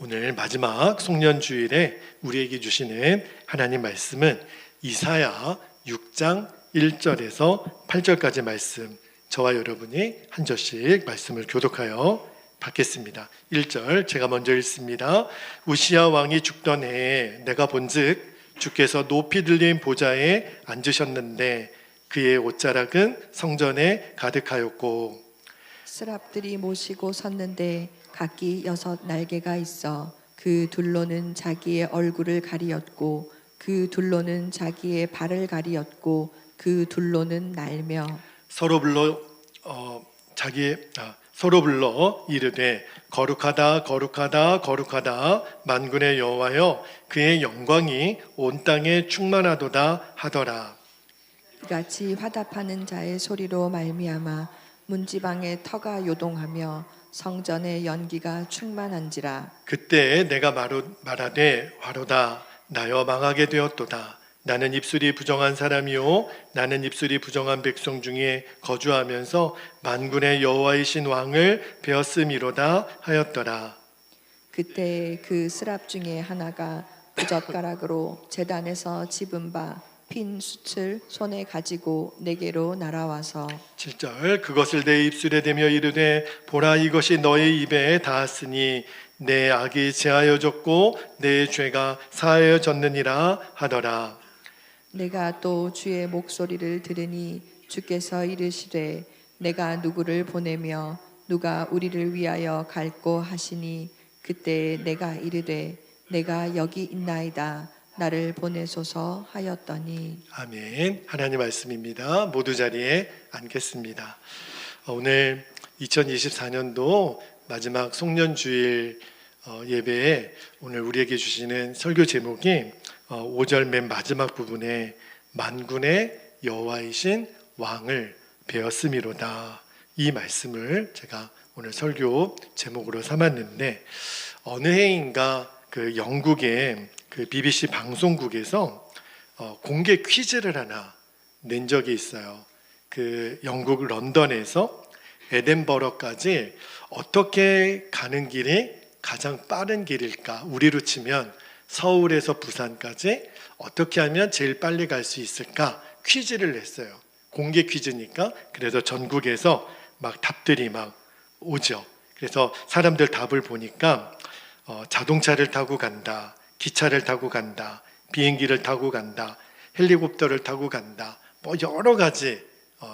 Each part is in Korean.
오늘 마지막 송년주일에 우리에게 주시는 하나님 말씀은 이사야 6장 1절에서 8절까지 말씀, 저와 여러분이 한 절씩 말씀을 교독하여 받겠습니다. 1절 제가 먼저 읽습니다. 우시야 왕이 죽던 해에 내가 본즉 주께서 높이 들린 보좌에 앉으셨는데 그의 옷자락은 성전에 가득하였고 스랍들이 모시고 섰는데 각기 6 날개가 있어 그 둘로는 자기의 얼굴을 가리었고 그 둘로는 자기의 발을 가리었고 그 둘로는 날며 서로 불러 이르되 거룩하다 거룩하다 거룩하다 만군의 여호와여 그의 영광이 온 땅에 충만하도다 하더라. 이같이 화답하는 자의 소리로 말미암아 문지방의 터가 요동하며 성전의 연기가 충만한지라. 그때 내가 말하되 화로다 나여 망하게 되었도다. 나는 입술이 부정한 사람이요 나는 입술이 부정한 백성 중에 거주하면서 만군의 여호와이신 왕을 베었음이로다 하였더라. 그때 그 스랍 중에 하나가 부젓가락으로 제단에서 집은 바 핀 숯을 손에 가지고 내게로 날아와서 7절 그것을 내 입술에 대며 이르되 보라 이것이 너의 입에 닿았으니 내 악이 제하여졌고 내 죄가 사하여졌느니라 하더라. 내가 또 주의 목소리를 들으니 주께서 이르시되 내가 누구를 보내며 누가 우리를 위하여 갈꼬 하시니 그때 내가 이르되 내가 여기 있나이다 나를 보내소서 하였더니. 아멘. 하나님 말씀입니다. 모두 자리에 앉겠습니다. 오늘 2024년도 마지막 송년주일 예배에 오늘 우리에게 주시는 설교 제목이 5절 맨 마지막 부분에 만군의 여호와이신 왕을 베었음이로다. 이 말씀을 제가 오늘 설교 제목으로 삼았는데 어느 해인가 그 영국의 그 BBC 방송국에서 공개 퀴즈를 하나 낸 적이 있어요. 그 영국 런던에서 에덴버러까지 어떻게 가는 길이 가장 빠른 길일까? 우리로 치면 서울에서 부산까지 어떻게 하면 제일 빨리 갈 수 있을까? 퀴즈를 냈어요. 공개 퀴즈니까 그래서 전국에서 막 답들이 막 오죠. 그래서 사람들 답을 보니까 자동차를 타고 간다, 기차를 타고 간다, 비행기를 타고 간다, 헬리콥터를 타고 간다, 뭐 여러 가지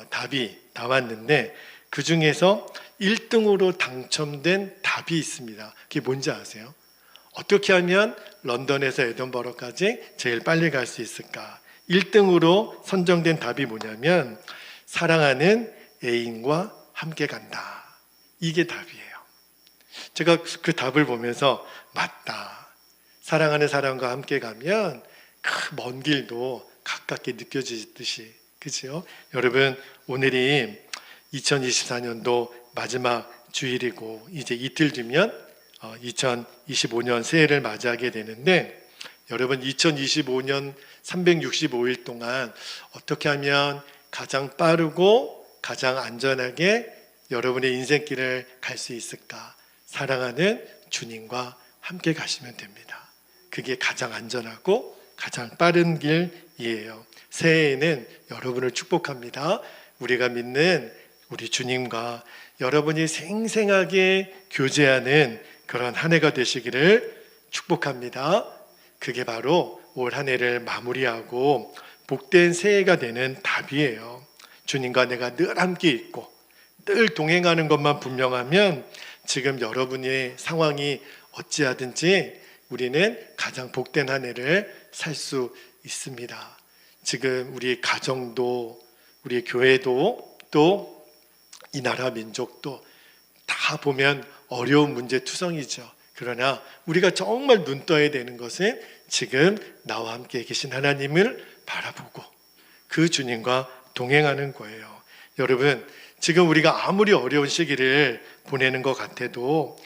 답이 나왔는데 그 중에서 1등으로 당첨된 답이 있습니다. 그게 뭔지 아세요? 어떻게 하면 런던에서 에든버러까지 제일 빨리 갈 수 있을까? 1등으로 선정된 답이 뭐냐면 사랑하는 애인과 함께 간다. 이게 답이에요. 제가 그 답을 보면서 맞다. 사랑하는 사람과 함께 가면 그 먼 길도 가깝게 느껴지듯이, 그렇죠? 여러분, 오늘이 2024년도 마지막 주일이고 이제 이틀 뒤면 2025년 새해를 맞이하게 되는데 여러분 2025년 365일 동안 어떻게 하면 가장 빠르고 가장 안전하게 여러분의 인생길을 갈 수 있을까? 사랑하는 주님과 함께 가시면 됩니다. 그게 가장 안전하고 가장 빠른 길이에요. 새해에는 여러분을 축복합니다. 우리가 믿는 우리 주님과 여러분이 생생하게 교제하는 그런 한 해가 되시기를 축복합니다. 그게 바로 올 한 해를 마무리하고 복된 새해가 되는 답이에요. 주님과 내가 늘 함께 있고 늘 동행하는 것만 분명하면 지금 여러분의 상황이 어찌하든지 우리는 가장 복된 한 해를 살 수 있습니다. 지금 우리 가정도 우리 교회도 또 이 나라 민족도 다 보면 어려운 문제 투성이죠. 그러나 우리가 정말 눈 떠야 되는 것은 지금 나와 함께 계신 하나님을 바라보고 그 주님과 동행하는 거예요. 여러분, 지금 우리가 아무리 어려운 시기를 보내는 것 같아도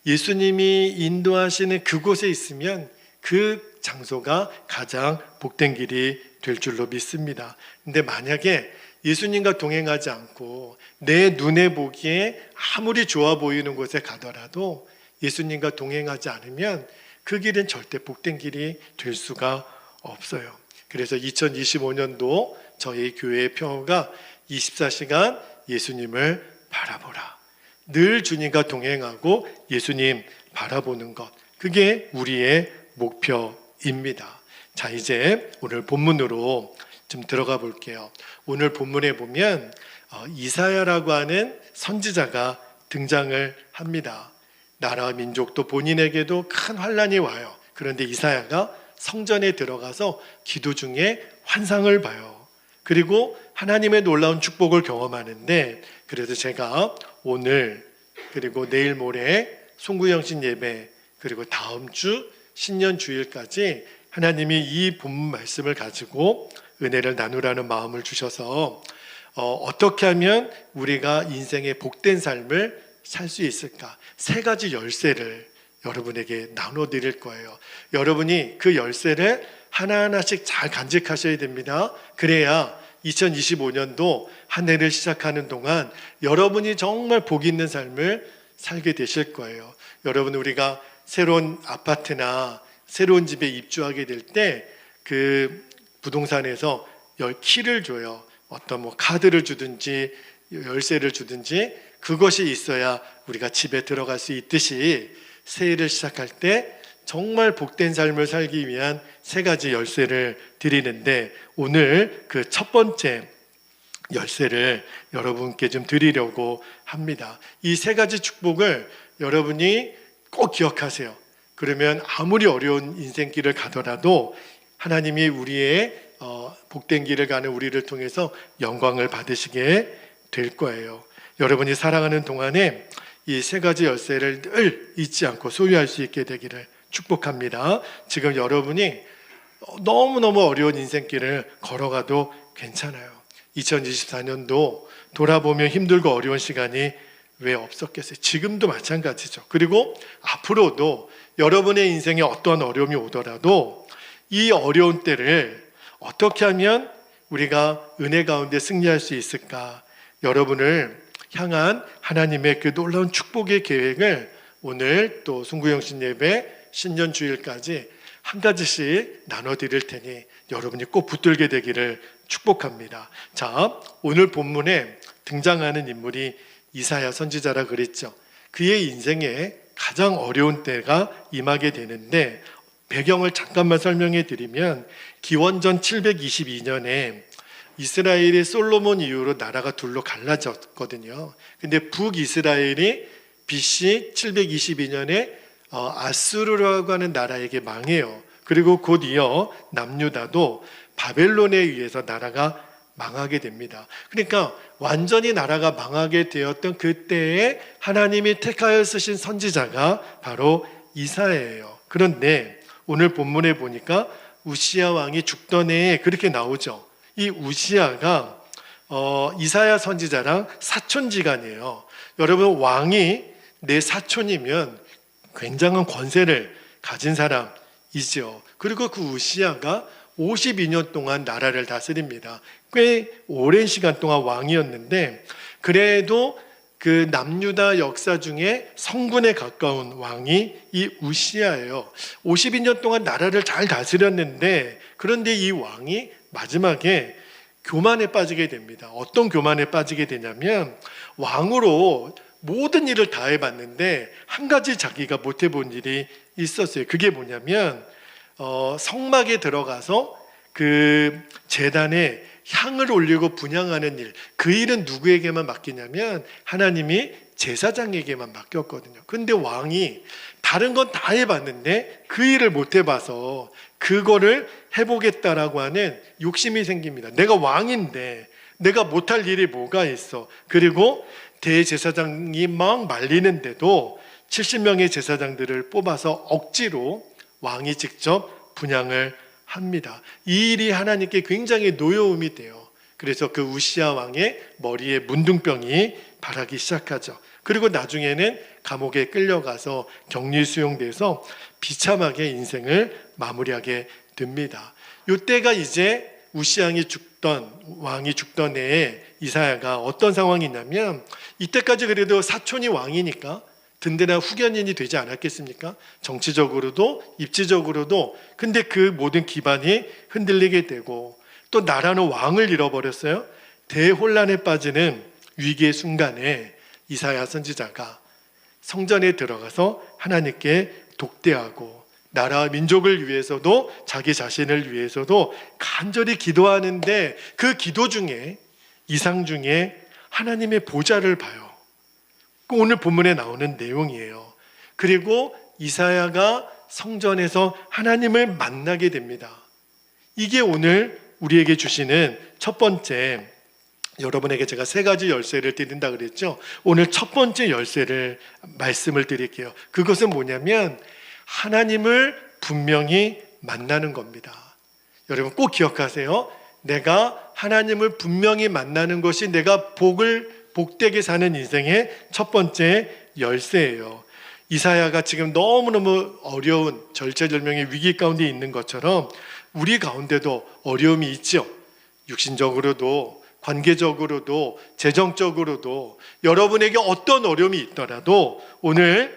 예수님이 인도하시는 그곳에 있으면 그 장소가 가장 복된 길이 될 줄로 믿습니다. 근데 만약에 예수님과 동행하지 않고 내 눈에 보기에 아무리 좋아 보이는 곳에 가더라도 예수님과 동행하지 않으면 그 길은 절대 복된 길이 될 수가 없어요. 그래서 2025년도 저희 교회의 평어가 24시간 예수님을 바라보라. 늘 주님과 동행하고 예수님 바라보는 것, 그게 우리의 목표입니다. 자, 이제 오늘 본문으로 좀 들어가 볼게요. 오늘 본문에 보면 이사야라고 하는 선지자가 등장을 합니다. 나라와 민족도 본인에게도 큰 환란이 와요. 그런데 이사야가 성전에 들어가서 기도 중에 환상을 봐요. 그리고 하나님의 놀라운 축복을 경험하는데, 그래서 제가 오늘 그리고 내일 모레 송구영신 예배 그리고 다음 주 신년 주일까지 하나님이 이 본문 말씀을 가지고 은혜를 나누라는 마음을 주셔서 어떻게 하면 우리가 인생의 복된 삶을 살 수 있을까? 3가지 열쇠를 여러분에게 나눠드릴 거예요. 여러분이 그 열쇠를 하나하나씩 잘 간직하셔야 됩니다. 그래야 2025년도 한 해를 시작하는 동안 여러분이 정말 복 있는 삶을 살게 되실 거예요. 여러분, 우리가 새로운 아파트나 새로운 집에 입주하게 될 때 그 부동산에서 키를 줘요. 어떤 카드를 주든지 열쇠를 주든지 그것이 있어야 우리가 집에 들어갈 수 있듯이 새해를 시작할 때 정말 복된 삶을 살기 위한 3가지 열쇠를 드리는데, 오늘 그 첫 번째 열쇠를 여러분께 좀 드리려고 합니다. 이 3가지 축복을 여러분이 꼭 기억하세요. 그러면 아무리 어려운 인생길을 가더라도 하나님이 우리의 복된 길을 가는 우리를 통해서 영광을 받으시게 될 거예요. 여러분이 살아가는 동안에 이 3가지 열쇠를 늘 잊지 않고 소유할 수 있게 되기를 축복합니다. 지금 여러분이 너무너무 어려운 인생길을 걸어가도 괜찮아요. 2024년도 돌아보면 힘들고 어려운 시간이 왜 없었겠어요? 지금도 마찬가지죠. 그리고 앞으로도 여러분의 인생에 어떠한 어려움이 오더라도 이 어려운 때를 어떻게 하면 우리가 은혜 가운데 승리할 수 있을까? 여러분을 향한 하나님의 그 놀라운 축복의 계획을 오늘 또 송구영신 예배 신년 주일까지 한 가지씩 나눠드릴 테니 여러분이 꼭 붙들게 되기를 축복합니다. 자, 오늘 본문에 등장하는 인물이 이사야 선지자라 그랬죠. 그의 인생에 가장 어려운 때가 임하게 되는데, 배경을 잠깐만 설명해 드리면 기원전 722년에 이스라엘이 솔로몬 이후로 나라가 둘로 갈라졌거든요. 근데 북이스라엘이 BC 722년에 아수르라고 하는 나라에게 망해요. 그리고 곧 이어 남유다도 바벨론에 의해서 나라가 망하게 됩니다. 그러니까 완전히 나라가 망하게 되었던 그때에 하나님이 택하여 쓰신 선지자가 바로 이사야예요. 그런데 오늘 본문에 보니까 우시야 왕이 죽던 해에 그렇게 나오죠. 이 우시야가 이사야 선지자랑 사촌지간이에요. 여러분, 왕이 내 사촌이면 굉장한 권세를 가진 사람이죠. 그리고 그 우시야가 52년 동안 나라를 다스립니다. 꽤 오랜 시간 동안 왕이었는데, 그래도 그 남유다 역사 중에 성군에 가까운 왕이 이 우시야예요. 52년 동안 나라를 잘 다스렸는데, 그런데 이 왕이 마지막에 교만에 빠지게 됩니다. 어떤 교만에 빠지게 되냐면, 왕으로 모든 일을 다 해봤는데 한 가지 자기가 못 해본 일이 있었어요. 그게 뭐냐면 성막에 들어가서 그 제단에 향을 올리고 분향하는 일, 그 일은 누구에게만 맡기냐면 하나님이 제사장에게만 맡겼거든요. 근데 왕이 다른 건 다 해봤는데 그 일을 못 해봐서 그거를 해보겠다라고 하는 욕심이 생깁니다. 내가 왕인데 내가 못할 일이 뭐가 있어. 그리고 대제사장이 막 말리는데도 70명의 제사장들을 뽑아서 억지로 왕이 직접 분향을 합니다. 이 일이 하나님께 굉장히 노여움이 돼요. 그래서 그 우시야 왕의 머리에 문둥병이 발하기 시작하죠. 그리고 나중에는 감옥에 끌려가서 격리 수용돼서 비참하게 인생을 마무리하게 됩니다. 이때가 이제 우시야 왕이 죽던 해에 이사야가 어떤 상황이냐면, 이때까지 그래도 사촌이 왕이니까 든든한 후견인이 되지 않았겠습니까? 정치적으로도 입지적으로도. 근데 그 모든 기반이 흔들리게 되고 또 나라는 왕을 잃어버렸어요. 대혼란에 빠지는 위기의 순간에 이사야 선지자가 성전에 들어가서 하나님께 독대하고 나라와 민족을 위해서도 자기 자신을 위해서도 간절히 기도하는데 그 기도 중에 이상 중에 하나님의 보좌를 봐요. 오늘 본문에 나오는 내용이에요. 그리고 이사야가 성전에서 하나님을 만나게 됩니다. 이게 오늘 우리에게 주시는 첫 번째, 여러분에게 제가 3가지 열쇠를 드린다 그랬죠. 오늘 첫 번째 열쇠를 말씀을 드릴게요. 그것은 뭐냐면 하나님을 분명히 만나는 겁니다. 여러분 꼭 기억하세요. 내가 하나님을 분명히 만나는 것이 내가 복되게 사는 인생의 첫 번째 열쇠예요. 이사야가 지금 너무너무 어려운 절체절명의 위기 가운데 있는 것처럼 우리 가운데도 어려움이 있죠. 육신적으로도 관계적으로도 재정적으로도 여러분에게 어떤 어려움이 있더라도 오늘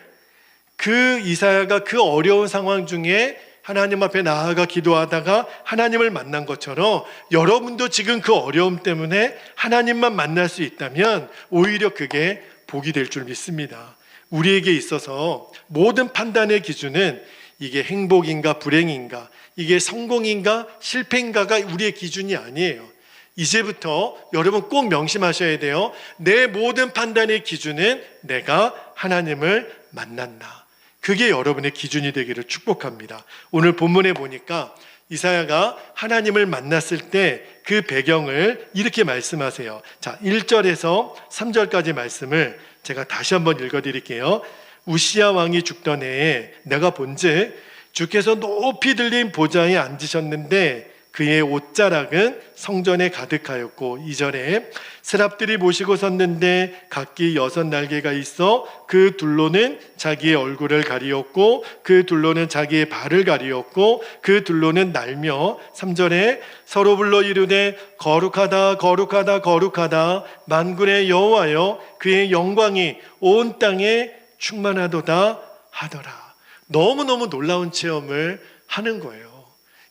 그 이사야가 그 어려운 상황 중에 하나님 앞에 나아가 기도하다가 하나님을 만난 것처럼 여러분도 지금 그 어려움 때문에 하나님만 만날 수 있다면 오히려 그게 복이 될 줄 믿습니다. 우리에게 있어서 모든 판단의 기준은 이게 행복인가 불행인가, 이게 성공인가 실패인가가 우리의 기준이 아니에요. 이제부터 여러분 꼭 명심하셔야 돼요. 내 모든 판단의 기준은 내가 하나님을 만난다. 그게 여러분의 기준이 되기를 축복합니다. 오늘 본문에 보니까 이사야가 하나님을 만났을 때 그 배경을 이렇게 말씀하세요. 자, 1절에서 3절까지 말씀을 제가 다시 한번 읽어드릴게요. 우시야 왕이 죽던 해에 내가 본즉 주께서 높이 들린 보좌에 앉으셨는데 그의 옷자락은 성전에 가득하였고 2절에 세랍들이 모시고 섰는데 각기 6날개가 있어 그 둘로는 자기의 얼굴을 가리었고 그 둘로는 자기의 발을 가리었고 그 둘로는 날며 3절에 서로 불러 이르되 거룩하다 거룩하다 거룩하다 만군의 여호와여 그의 영광이 온 땅에 충만하도다 하더라. 너무너무 놀라운 체험을 하는 거예요.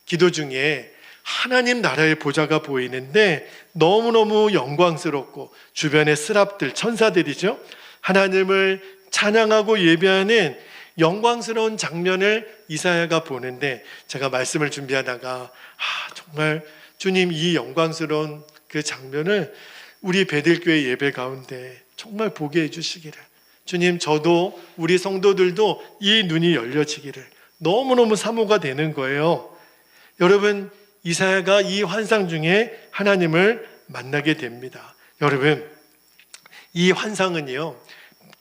기도 중에 하나님 나라의 보좌가 보이는데 너무너무 영광스럽고 주변의 스랍들, 천사들이죠. 하나님을 찬양하고 예배하는 영광스러운 장면을 이사야가 보는데 제가 말씀을 준비하다가 정말 주님 이 영광스러운 그 장면을 우리 베들교회 예배 가운데 정말 보게 해주시기를, 주님 저도 우리 성도들도 이 눈이 열려지기를 너무너무 사모가 되는 거예요. 여러분 이사야가 이 환상 중에 하나님을 만나게 됩니다. 여러분 이 환상은요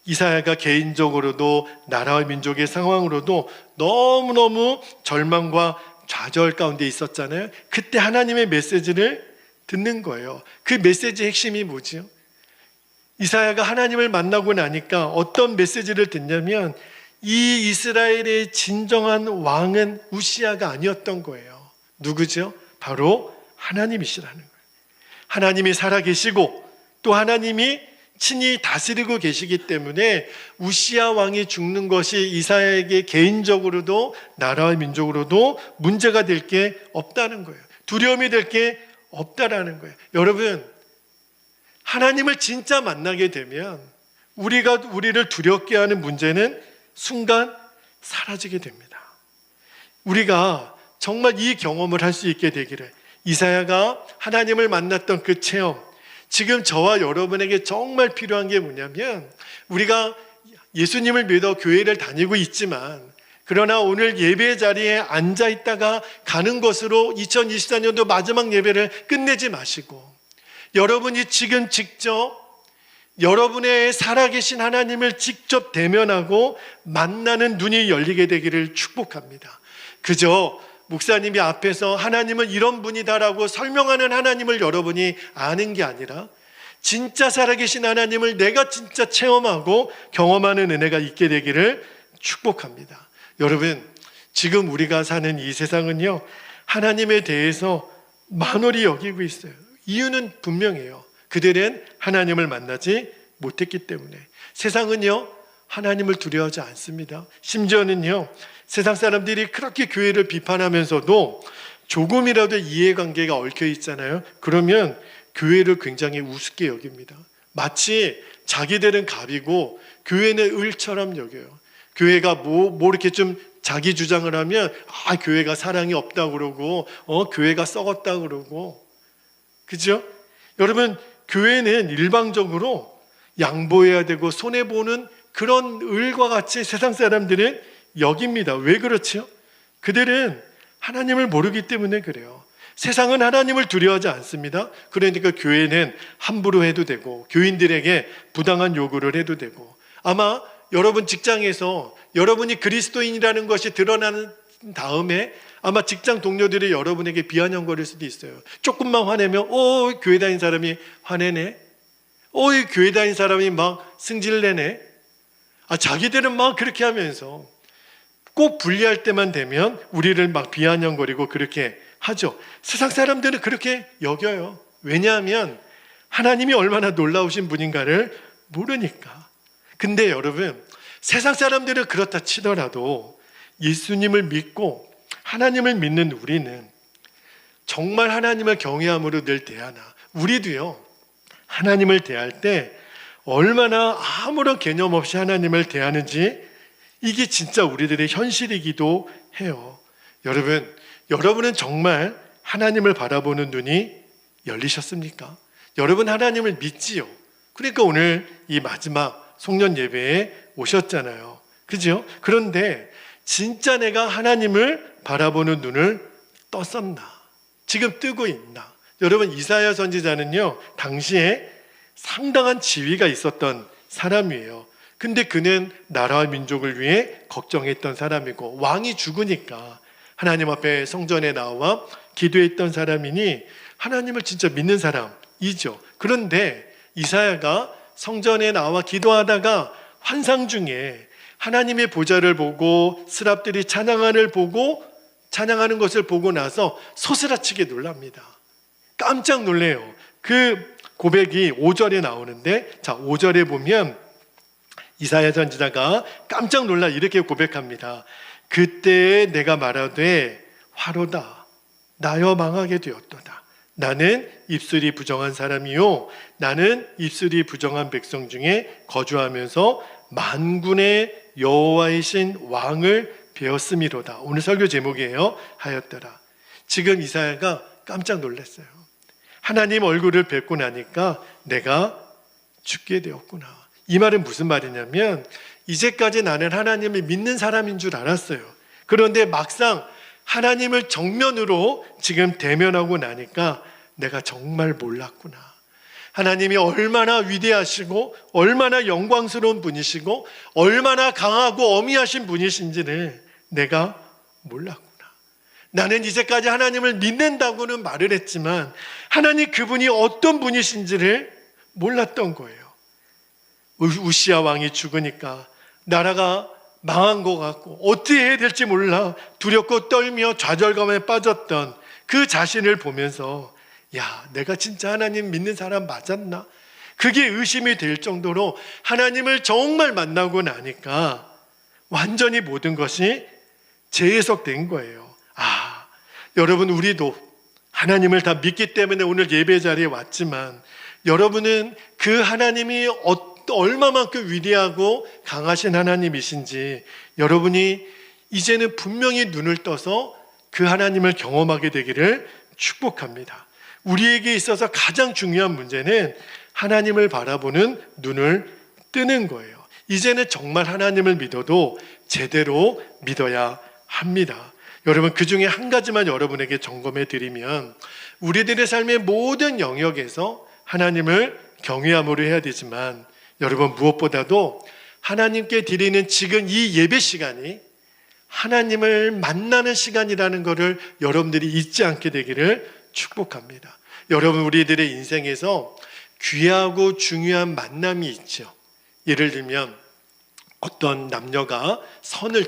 이사야가 개인적으로도 나라와 민족의 상황으로도 너무너무 절망과 좌절 가운데 있었잖아요. 그때 하나님의 메시지를 듣는 거예요. 그 메시지의 핵심이 뭐죠? 이사야가 하나님을 만나고 나니까 어떤 메시지를 듣냐면 이 이스라엘의 진정한 왕은 우시야가 아니었던 거예요. 누구죠? 바로 하나님이시라는 거예요. 하나님이 살아계시고 또 하나님이 친히 다스리고 계시기 때문에 우시야 왕이 죽는 것이 이사야에게 개인적으로도 나라와 민족으로도 문제가 될 게 없다는 거예요. 두려움이 될 게 없다라는 거예요. 여러분 하나님을 진짜 만나게 되면 우리를 두렵게 하는 문제는 순간 사라지게 됩니다. 우리가 정말 이 경험을 할 수 있게 되기를, 이사야가 하나님을 만났던 그 체험, 지금 저와 여러분에게 정말 필요한 게 뭐냐면 우리가 예수님을 믿어 교회를 다니고 있지만 그러나 오늘 예배 자리에 앉아 있다가 가는 것으로 2024년도 마지막 예배를 끝내지 마시고 여러분이 지금 직접 여러분의 살아계신 하나님을 직접 대면하고 만나는 눈이 열리게 되기를 축복합니다. 그저 목사님이 앞에서 하나님은 이런 분이다라고 설명하는 하나님을 여러분이 아는 게 아니라 진짜 살아계신 하나님을 내가 진짜 체험하고 경험하는 은혜가 있게 되기를 축복합니다. 여러분 지금 우리가 사는 이 세상은요 하나님에 대해서 만홀히 여기고 있어요. 이유는 분명해요. 그들은 하나님을 만나지 못했기 때문에. 세상은요 하나님을 두려워하지 않습니다. 심지어는요, 세상 사람들이 그렇게 교회를 비판하면서도 조금이라도 이해관계가 얽혀 있잖아요. 그러면 교회를 굉장히 우습게 여깁니다. 마치 자기들은 갑이고 교회는 을처럼 여겨요. 교회가 뭐 이렇게 좀 자기 주장을 하면 교회가 사랑이 없다고 그러고 교회가 썩었다고 그러고, 그죠? 여러분, 교회는 일방적으로 양보해야 되고 손해보는 그런 을과 같이 세상 사람들은 여깁니다. 왜 그렇죠? 그들은 하나님을 모르기 때문에 그래요. 세상은 하나님을 두려워하지 않습니다. 그러니까 교회는 함부로 해도 되고 교인들에게 부당한 요구를 해도 되고, 아마 여러분 직장에서 여러분이 그리스도인이라는 것이 드러나는 다음에 아마 직장 동료들이 여러분에게 비아냥거릴 수도 있어요. 조금만 화내면 교회 다닌 사람이 화내네, 교회 다닌 사람이 막 승질내네. 자기들은 막 그렇게 하면서 꼭 분리할 때만 되면 우리를 막 비아냥거리고 그렇게 하죠. 세상 사람들은 그렇게 여겨요. 왜냐하면 하나님이 얼마나 놀라우신 분인가를 모르니까. 근데 여러분, 세상 사람들은 그렇다 치더라도 예수님을 믿고 하나님을 믿는 우리는 정말 하나님을 경외함으로 늘 대하나, 우리도요, 하나님을 대할 때 얼마나 아무런 개념 없이 하나님을 대하는지, 이게 진짜 우리들의 현실이기도 해요. 여러분은 정말 하나님을 바라보는 눈이 열리셨습니까? 여러분 하나님을 믿지요. 그러니까 오늘 이 마지막 송년 예배에 오셨잖아요. 그죠? 그런데 진짜 내가 하나님을 바라보는 눈을 떴었나? 지금 뜨고 있나? 여러분, 이사야 선지자는요, 당시에 상당한 지위가 있었던 사람이에요. 근데 그는 나라와 민족을 위해 걱정했던 사람이고, 왕이 죽으니까 하나님 앞에 성전에 나와 기도했던 사람이니 하나님을 진짜 믿는 사람이죠. 그런데 이사야가 성전에 나와 기도하다가 환상 중에 하나님의 보좌를 보고 스랍들이 찬양하는 것을 보고 나서 소스라치게 놀랍니다. 깜짝 놀래요. 그 고백이 5절에 나오는데, 5절에 보면 이사야 선지자가 깜짝 놀라 이렇게 고백합니다. 그때 내가 말하되 화로다, 나여 망하게 되었도다. 나는 입술이 부정한 사람이요, 나는 입술이 부정한 백성 중에 거주하면서 만군의 여호와이신 왕을 배웠음이로다. 오늘 설교 제목이에요. 하였더라. 지금 이사야가 깜짝 놀랐어요. 하나님 얼굴을 뵙고 나니까 내가 죽게 되었구나. 이 말은 무슨 말이냐면, 이제까지 나는 하나님을 믿는 사람인 줄 알았어요. 그런데 막상 하나님을 정면으로 지금 대면하고 나니까 내가 정말 몰랐구나. 하나님이 얼마나 위대하시고 얼마나 영광스러운 분이시고 얼마나 강하고 어미하신 분이신지를 내가 몰랐구나. 나는 이제까지 하나님을 믿는다고는 말을 했지만 하나님 그분이 어떤 분이신지를 몰랐던 거예요. 우시야 왕이 죽으니까 나라가 망한 것 같고 어떻게 해야 될지 몰라 두렵고 떨며 좌절감에 빠졌던 그 자신을 보면서, 내가 진짜 하나님 믿는 사람 맞았나? 그게 의심이 될 정도로 하나님을 정말 만나고 나니까 완전히 모든 것이 재해석된 거예요. 여러분, 우리도 하나님을 다 믿기 때문에 오늘 예배 자리에 왔지만, 여러분은 그 하나님이 얼마만큼 위대하고 강하신 하나님이신지 여러분이 이제는 분명히 눈을 떠서 그 하나님을 경험하게 되기를 축복합니다. 우리에게 있어서 가장 중요한 문제는 하나님을 바라보는 눈을 뜨는 거예요. 이제는 정말 하나님을 믿어도 제대로 믿어야 합니다. 여러분, 그 중에 한 가지만 여러분에게 점검해 드리면, 우리들의 삶의 모든 영역에서 하나님을 경외함으로 해야 되지만, 여러분, 무엇보다도 하나님께 드리는 지금 이 예배 시간이 하나님을 만나는 시간이라는 것을 여러분들이 잊지 않게 되기를 축복합니다. 여러분, 우리들의 인생에서 귀하고 중요한 만남이 있죠. 예를 들면 어떤 남녀가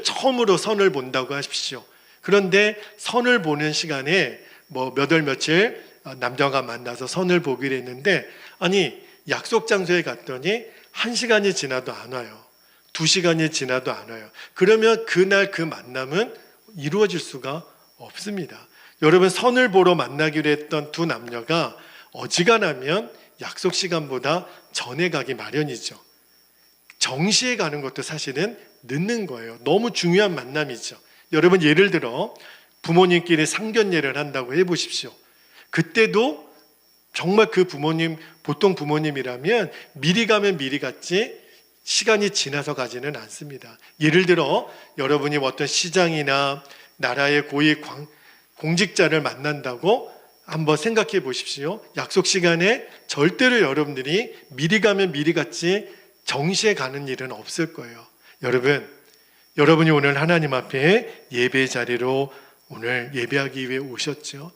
처음으로 선을 본다고 하십시오. 그런데 선을 보는 시간에 몇 월 며칠 남녀가 만나서 선을 보기로 했는데, 약속 장소에 갔더니 1시간이 지나도 안 와요. 2시간이 지나도 안 와요. 그러면 그날 그 만남은 이루어질 수가 없습니다. 여러분, 선을 보러 만나기로 했던 두 남녀가 어지간하면 약속 시간보다 전에 가기 마련이죠. 정시에 가는 것도 사실은 늦는 거예요. 너무 중요한 만남이죠. 여러분, 예를 들어 부모님끼리 상견례를 한다고 해보십시오. 그때도 정말 그 부모님, 보통 부모님이라면 미리 가면 미리 갔지 시간이 지나서 가지는 않습니다. 예를 들어 여러분이 어떤 시장이나 나라의 고위 공직자를 만난다고 한번 생각해 보십시오. 약속 시간에 절대로 여러분들이 미리 가면 미리 갔지 정시에 가는 일은 없을 거예요. 여러분이 오늘 하나님 앞에 예배 자리로 오늘 예배하기 위해 오셨죠.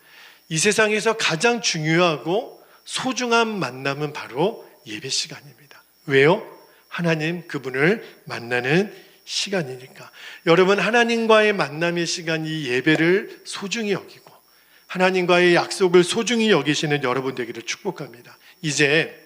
이 세상에서 가장 중요하고 소중한 만남은 바로 예배 시간입니다. 왜요? 하나님 그분을 만나는 시간이니까. 여러분, 하나님과의 만남의 시간, 이 예배를 소중히 여기고 하나님과의 약속을 소중히 여기시는 여러분 되기를 축복합니다. 이제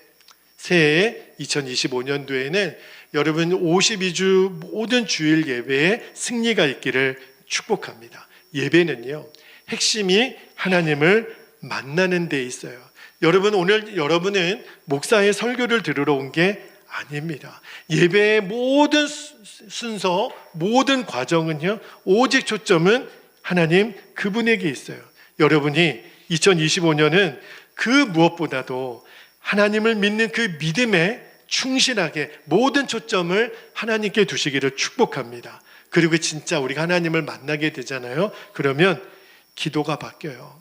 새해 2025년도에는 여러분 52주 모든 주일 예배에 승리가 있기를 축복합니다. 예배는요, 핵심이 하나님을 만나는 데 있어요. 여러분, 오늘 여러분은 목사의 설교를 들으러 온 게 아닙니다. 예배의 모든 순서, 모든 과정은요, 오직 초점은 하나님 그분에게 있어요. 여러분이 2025년은 그 무엇보다도 하나님을 믿는 그 믿음에 충실하게 모든 초점을 하나님께 두시기를 축복합니다. 그리고 진짜 우리가 하나님을 만나게 되잖아요. 그러면 기도가 바뀌어요.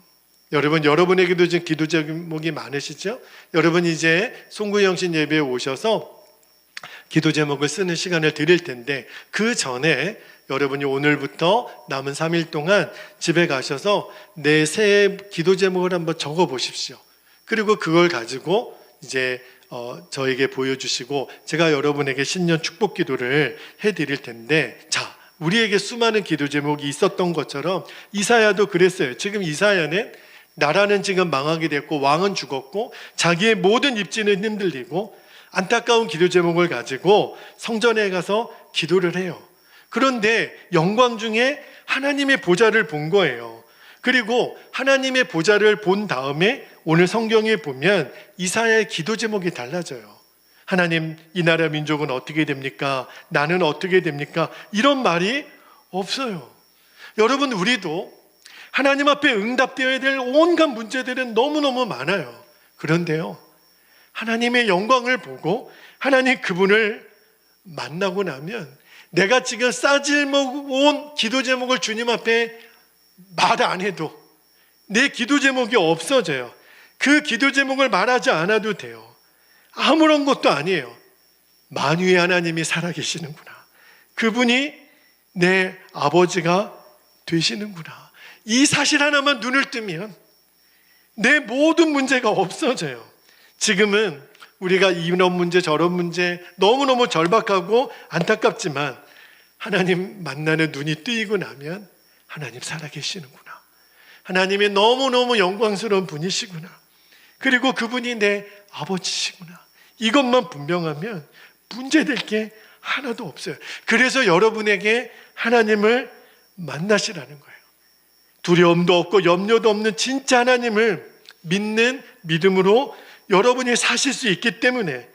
여러분에게도 지금 기도 제목이 많으시죠? 여러분 이제 송구영신 예배에 오셔서 기도 제목을 쓰는 시간을 드릴 텐데, 그 전에 여러분이 오늘부터 남은 3일 동안 집에 가셔서 내 새해 기도 제목을 한번 적어 보십시오. 그리고 그걸 가지고 이제 저에게 보여주시고 제가 여러분에게 신년 축복 기도를 해드릴 텐데, 자, 우리에게 수많은 기도 제목이 있었던 것처럼 이사야도 그랬어요. 지금 이사야는 나라는 지금 망하게 됐고 왕은 죽었고 자기의 모든 입지는 흔들리고 안타까운 기도 제목을 가지고 성전에 가서 기도를 해요. 그런데 영광 중에 하나님의 보좌를 본 거예요. 그리고 하나님의 보좌를 본 다음에 오늘 성경에 보면 이사야의 기도 제목이 달라져요. 하나님, 이 나라 민족은 어떻게 됩니까? 나는 어떻게 됩니까? 이런 말이 없어요. 여러분, 우리도 하나님 앞에 응답되어야 될 온갖 문제들은 너무너무 많아요. 그런데요, 하나님의 영광을 보고 하나님 그분을 만나고 나면 내가 지금 싸질먹은 기도 제목을 주님 앞에 말 안 해도 내 기도 제목이 없어져요. 그 기도 제목을 말하지 않아도 돼요. 아무런 것도 아니에요. 만유의 하나님이 살아계시는구나. 그분이 내 아버지가 되시는구나. 이 사실 하나만 눈을 뜨면 내 모든 문제가 없어져요. 지금은 우리가 이런 문제 저런 문제 너무너무 절박하고 안타깝지만 하나님 만나는 눈이 뜨이고 나면 하나님 살아계시는구나. 하나님이 너무너무 영광스러운 분이시구나. 그리고 그분이 내 아버지시구나. 이것만 분명하면 문제될 게 하나도 없어요. 그래서 여러분에게 하나님을 만나시라는 거예요. 두려움도 없고 염려도 없는 진짜 하나님을 믿는 믿음으로 여러분이 사실 수 있기 때문에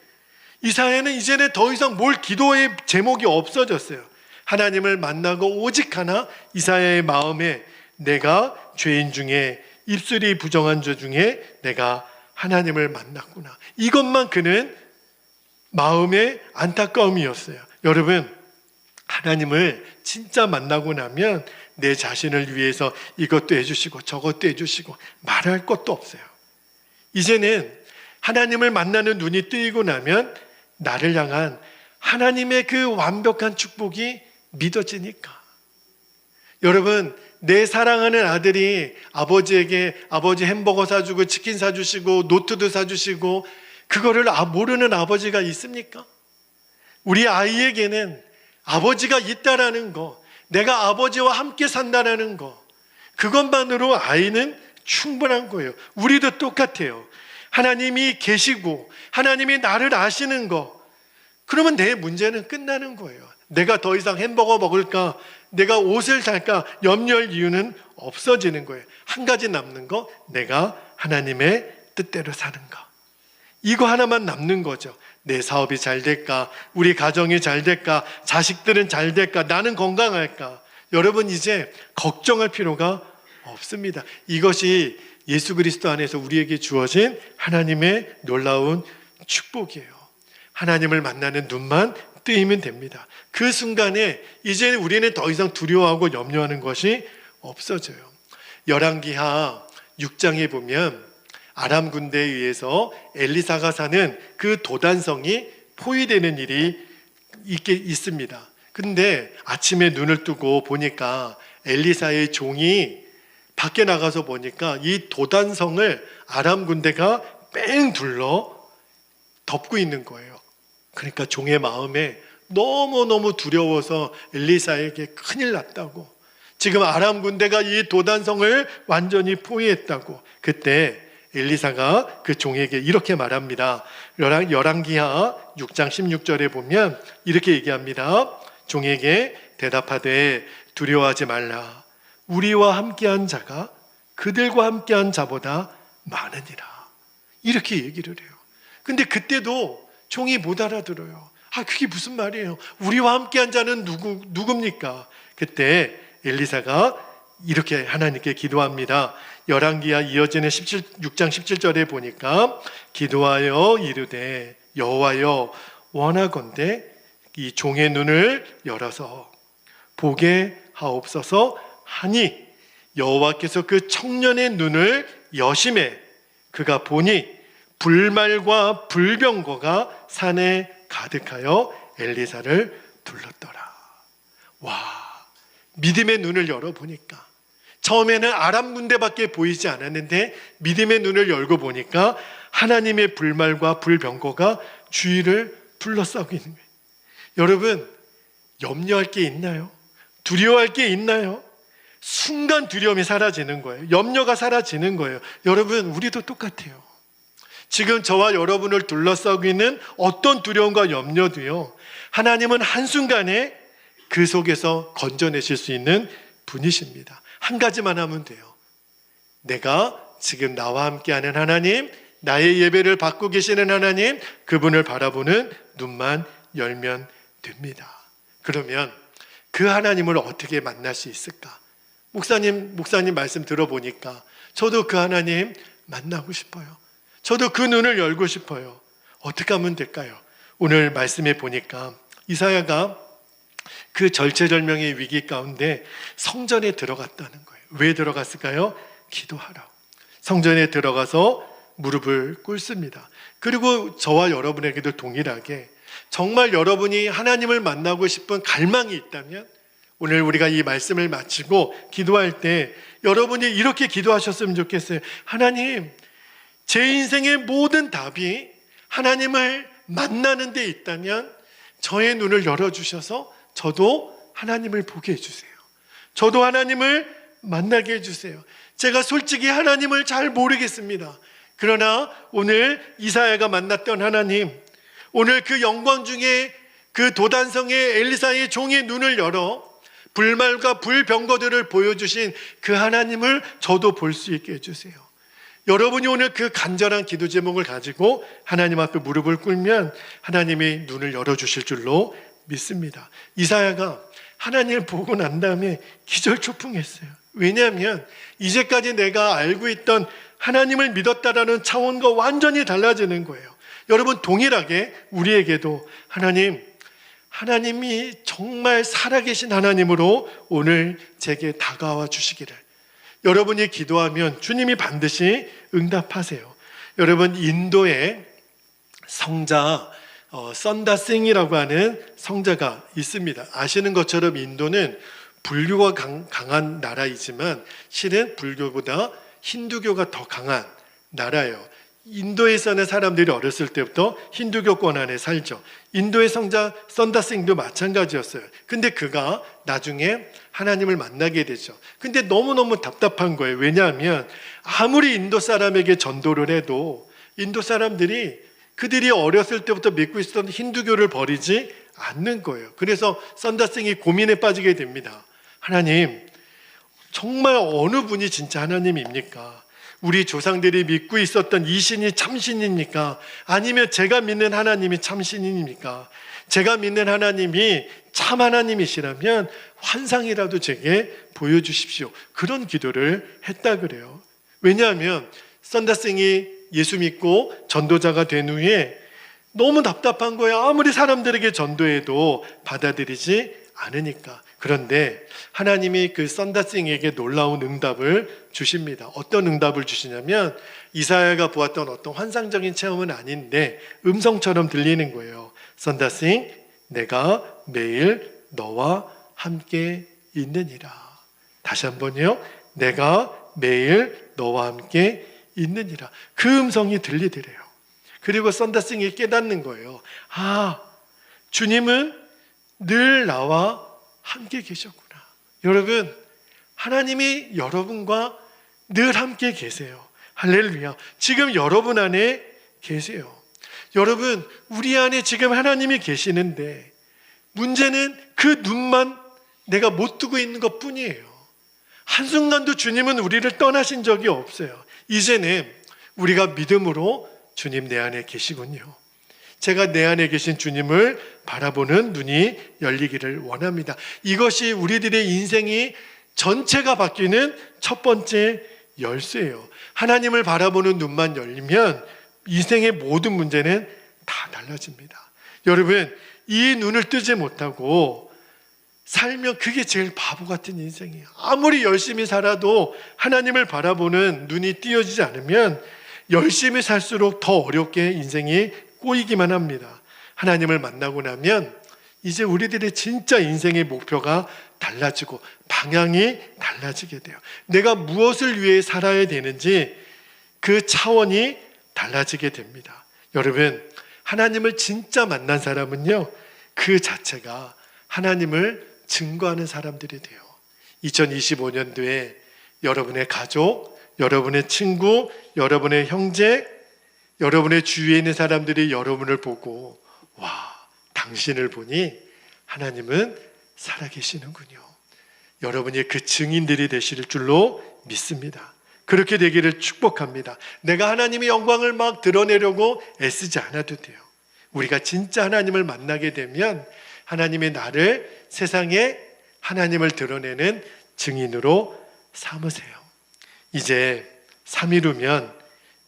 이사야는 이제는 더 이상 뭘 기도의 제목이 없어졌어요. 하나님을 만나고 오직 하나, 이사야의 마음에 내가 죄인 중에 입술이 부정한 자 중에 내가 하나님을 만났구나. 이것만 그는 마음의 안타까움이었어요. 여러분, 하나님을 진짜 만나고 나면 내 자신을 위해서 이것도 해주시고 저것도 해주시고 말할 것도 없어요. 이제는 하나님을 만나는 눈이 뜨이고 나면 나를 향한 하나님의 그 완벽한 축복이 믿어지니까. 여러분, 내 사랑하는 아들이 아버지에게 아버지 햄버거 사주고 치킨 사주시고 노트도 사주시고 그거를 모르는 아버지가 있습니까? 우리 아이에게는 아버지가 있다라는 거, 내가 아버지와 함께 산다라는 거, 그것만으로 아이는 충분한 거예요. 우리도 똑같아요. 하나님이 계시고 하나님이 나를 아시는 거, 그러면 내 문제는 끝나는 거예요. 내가 더 이상 햄버거 먹을까, 내가 옷을 살까 염려할 이유는 없어지는 거예요. 한 가지 남는 거, 내가 하나님의 뜻대로 사는 거. 이거 하나만 남는 거죠. 내 사업이 잘 될까, 우리 가정이 잘 될까, 자식들은 잘 될까, 나는 건강할까. 여러분 이제 걱정할 필요가 없습니다. 이것이 예수 그리스도 안에서 우리에게 주어진 하나님의 놀라운 축복이에요. 하나님을 만나는 눈만 뜨이면 됩니다. 그 순간에 이제 우리는 더 이상 두려워하고 염려하는 것이 없어져요. 열왕기하 6장에 보면 아람 군대에 의해서 엘리사가 사는 그 도단성이 포위되는 일이 있습니다. 근데 아침에 눈을 뜨고 보니까 엘리사의 종이 밖에 나가서 보니까 이 도단성을 아람 군대가 뺑 둘러 덮고 있는 거예요. 그러니까 종의 마음에 너무너무 두려워서 엘리사에게 큰일 났다고, 지금 아람 군대가 이 도단성을 완전히 포위했다고. 그때 엘리사가 그 종에게 이렇게 말합니다. 열왕기하 6장 16절에 보면 이렇게 얘기합니다. 종에게 대답하되 두려워하지 말라. 우리와 함께한 자가 그들과 함께한 자보다 많으니라. 이렇게 얘기를 해요. 근데 그때도 종이 못 알아들어요. 그게 무슨 말이에요? 우리와 함께한 자는 누굽니까? 그때 엘리사가 이렇게 하나님께 기도합니다. 열왕기하 이어지는 6장 17절에 보니까 기도하여 이르되 여호와여 원하건대 이 종의 눈을 열어서 보게 하옵소서 하니 여호와께서 그 청년의 눈을 여심해 그가 보니 불말과 불병거가 산에 가득하여 엘리사를 둘렀더라. 와, 믿음의 눈을 열어보니까 처음에는 아람 군대밖에 보이지 않았는데 믿음의 눈을 열고 보니까 하나님의 불말과 불병거가 주위를 둘러싸고 있는 거예요. 여러분, 염려할 게 있나요? 두려워할 게 있나요? 순간 두려움이 사라지는 거예요. 염려가 사라지는 거예요. 여러분, 우리도 똑같아요. 지금 저와 여러분을 둘러싸고 있는 어떤 두려움과 염려도요, 하나님은 한순간에 그 속에서 건져내실 수 있는 분이십니다. 한 가지만 하면 돼요. 내가 지금 나와 함께하는 하나님, 나의 예배를 받고 계시는 하나님, 그분을 바라보는 눈만 열면 됩니다. 그러면 그 하나님을 어떻게 만날 수 있을까? 목사님 말씀 들어보니까 저도 그 하나님 만나고 싶어요. 저도 그 눈을 열고 싶어요. 어떻게 하면 될까요? 오늘 말씀에 보니까 이사야가 그 절체절명의 위기 가운데 성전에 들어갔다는 거예요. 왜 들어갔을까요? 기도하라. 성전에 들어가서 무릎을 꿇습니다. 그리고 저와 여러분에게도 동일하게 정말 여러분이 하나님을 만나고 싶은 갈망이 있다면 오늘 우리가 이 말씀을 마치고 기도할 때 여러분이 이렇게 기도하셨으면 좋겠어요. 하나님, 제 인생의 모든 답이 하나님을 만나는 데 있다면 저의 눈을 열어주셔서 저도 하나님을 보게 해주세요. 저도 하나님을 만나게 해주세요. 제가 솔직히 하나님을 잘 모르겠습니다. 그러나 오늘 이사야가 만났던 하나님, 오늘 그 영광 중에 그 도단성의 엘리사의 종의 눈을 열어 불말과 불병거들을 보여주신 그 하나님을 저도 볼 수 있게 해주세요. 여러분이 오늘 그 간절한 기도 제목을 가지고 하나님 앞에 무릎을 꿇면 하나님이 눈을 열어주실 줄로 믿습니다. 이사야가 하나님을 보고 난 다음에 기절초풍했어요. 왜냐하면 이제까지 내가 알고 있던 하나님을 믿었다라는 차원과 완전히 달라지는 거예요. 여러분, 동일하게 우리에게도 하나님이 정말 살아계신 하나님으로 오늘 제게 다가와 주시기를, 여러분이 기도하면 주님이 반드시 응답하세요. 여러분, 인도에 성자 썬다싱이라고 하는 성자가 있습니다. 아시는 것처럼 인도는 불교가 강한 나라이지만 실은 불교보다 힌두교가 더 강한 나라예요. 인도에 사는 사람들이 어렸을 때부터 힌두교권 안에 살죠. 인도의 성자 썬다싱도 마찬가지였어요. 근데 그가 나중에 하나님을 만나게 되죠. 근데 너무너무 답답한 거예요. 왜냐하면 아무리 인도 사람에게 전도를 해도 인도 사람들이 그들이 어렸을 때부터 믿고 있었던 힌두교를 버리지 않는 거예요. 그래서 선다생이 고민에 빠지게 됩니다. 하나님, 정말 어느 분이 진짜 하나님입니까? 우리 조상들이 믿고 있었던 이 신이 참신입니까? 아니면 제가 믿는 하나님이 참신입니까? 제가 믿는 하나님이 참 하나님이시라면 환상이라도 제게 보여주십시오. 그런 기도를 했다 그래요. 왜냐하면 선다생이 예수 믿고 전도자가 된 후에 너무 답답한 거예요. 아무리 사람들에게 전도해도 받아들이지 않으니까. 그런데 하나님이 그 선다생에게 놀라운 응답을 주십니다. 어떤 응답을 주시냐면 이사야가 보았던 어떤 환상적인 체험은 아닌데 음성처럼 들리는 거예요. 선다생, 내가 매일 너와 함께 있느니라. 다시 한번요. 내가 매일 너와 함께 있느니라. 그 음성이 들리더래요. 그리고 선다생이 깨닫는 거예요. 아, 주님은 늘 나와 함께 계셨구나. 여러분, 하나님이 여러분과 늘 함께 계세요. 할렐루야. 지금 여러분 안에 계세요. 여러분, 우리 안에 지금 하나님이 계시는데 문제는 그 눈만 내가 못 뜨고 있는 것 뿐이에요. 한순간도 주님은 우리를 떠나신 적이 없어요. 이제는 우리가 믿음으로 주님 내 안에 계시군요. 제가 내 안에 계신 주님을 바라보는 눈이 열리기를 원합니다. 이것이 우리들의 인생이 전체가 바뀌는 첫 번째 열쇠예요. 하나님을 바라보는 눈만 열리면 인생의 모든 문제는 다 달라집니다. 여러분, 이 눈을 뜨지 못하고 살면 그게 제일 바보 같은 인생이에요. 아무리 열심히 살아도 하나님을 바라보는 눈이 띄어지지 않으면 열심히 살수록 더 어렵게 인생이 꼬이기만 합니다. 하나님을 만나고 나면 이제 우리들의 진짜 인생의 목표가 달라지고 방향이 달라지게 돼요. 내가 무엇을 위해 살아야 되는지 그 차원이 달라지게 됩니다. 여러분, 하나님을 진짜 만난 사람은요, 그 자체가 하나님을 증거하는 사람들이 돼요. 2025년도에 여러분의 가족, 여러분의 친구, 여러분의 형제, 여러분의 주위에 있는 사람들이 여러분을 보고 와, 당신을 보니 하나님은 살아계시는군요. 여러분이 그 증인들이 되실 줄로 믿습니다. 그렇게 되기를 축복합니다. 내가 하나님의 영광을 막 드러내려고 애쓰지 않아도 돼요. 우리가 진짜 하나님을 만나게 되면 하나님의 나를 세상에 하나님을 드러내는 증인으로 삼으세요. 이제 3일 후면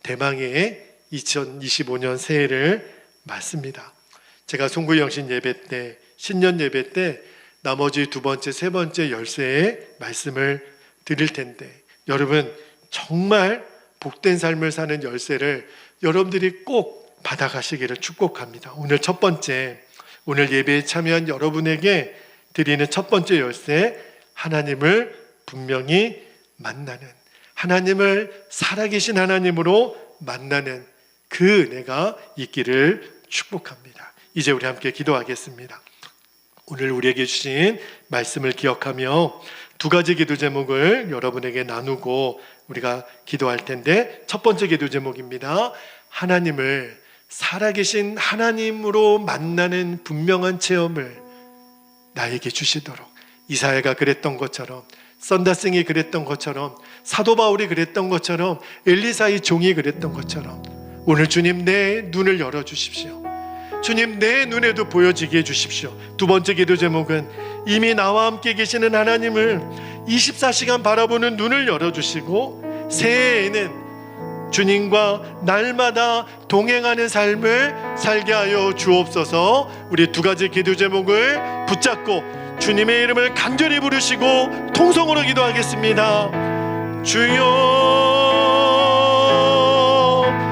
대망의 2025년 새해를 맞습니다. 제가 송구영신 예배 때, 신년 예배 때 나머지 두 번째, 세 번째 열쇠의 말씀을 드릴 텐데 여러분, 정말 복된 삶을 사는 열쇠를 여러분들이 꼭 받아가시기를 축복합니다. 오늘 첫 번째, 오늘 예배에 참여한 여러분에게 드리는 첫 번째 열쇠, 하나님을 분명히 만나는, 하나님을 살아계신 하나님으로 만나는 그 은혜가 있기를 축복합니다. 이제 우리 함께 기도하겠습니다. 오늘 우리에게 주신 말씀을 기억하며 두 가지 기도 제목을 여러분에게 나누고 우리가 기도할 텐데, 첫 번째 기도 제목입니다. 하나님을 살아계신 하나님으로 만나는 분명한 체험을 나에게 주시도록, 이사야가 그랬던 것처럼, 선다생이 그랬던 것처럼, 사도 바울이 그랬던 것처럼, 엘리사의 종이 그랬던 것처럼 오늘 주님 내 눈을 열어주십시오. 주님 내 눈에도 보여지게 해주십시오. 두 번째 기도 제목은 이미 나와 함께 계시는 하나님을 24시간 바라보는 눈을 열어주시고 새해에는 주님과 날마다 동행하는 삶을 살게 하여 주옵소서. 우리 두 가지 기도 제목을 붙잡고 주님의 이름을 간절히 부르시고 통성으로 기도하겠습니다. 주여